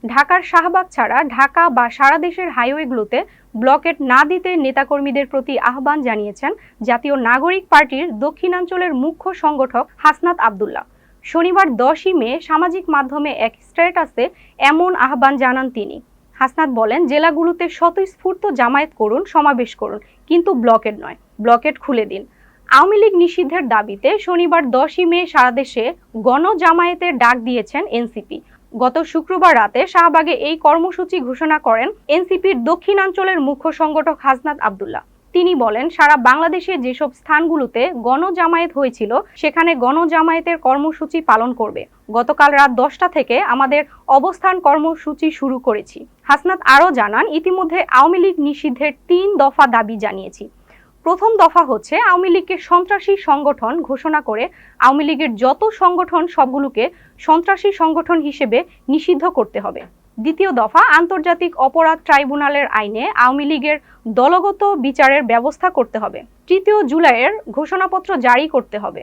ঢাকার শাহবাগ ছাড়া ঢাকা বা সারা দেশের হাইওয়েগুলোতে ব্লকেট না দিতে নেতাকর্মীদের প্রতি আহ্বান জানিয়েছেন জাতীয় নাগরিক পার্টির দক্ষিণাঞ্চলের মুখ্য সংগঠক হাসনাত আব্দুল্লাহ। শনিবার 10ই মে সামাজিক মাধ্যমে এক স্ট্যাটাসে এমন আহ্বান জানান তিনি। হাসনাত বলেন, জেলাগুলোতে স্বতঃস্ফূর্ত জামায়াত করুন, সমাবেশ করুন, কিন্তু ব্লকেট নয়, ব্লকেট খুলে দিন। আওয়ামী লীগ নিষিদ্ধের দাবিতে শনিবার 10ই মে সারা দেশে গণজামায়াতের ডাক দিয়েছেন এনসিপি। গত শুক্রবার রাতে শাহবাগে এই কর্মসূচি ঘোষণা করেন এনসিপির দক্ষিণাঞ্চলের মুখ্য সংগঠক হাসনাত আব্দুল্লাহ। তিনি বলেন, সারা বাংলাদেশে যেসব স্থানগুলোতে গণজামায়াত হয়েছিল সেখানে গণজামায়াতের কর্মসূচি পালন করবে। গতকাল রাত 10টা থেকে আমাদের অবস্থান কর্মসূচি শুরু করেছি। হাসনাত আরও জানান, ইতিমধ্যে আওয়ামী লীগ নিষিদ্ধের 3 দফা দাবি জানিয়েছি। প্রথম দফা হচ্ছে আওয়ামী লীগকে সন্ত্রাসী সংগঠন ঘোষণা করে আওয়ামী লীগের যত সংগঠন সবগুলোকে সন্ত্রাসী সংগঠন হিসেবে নিষিদ্ধ করতে হবে। দ্বিতীয় দফা, আন্তর্জাতিক অপরাধ ট্রাইব্যুনালের আইনে আওয়ামী লীগের দলগত বিচারের ব্যবস্থা করতে হবে। 3 জুলাইয়ের ঘোষণাপত্র জারি করতে হবে।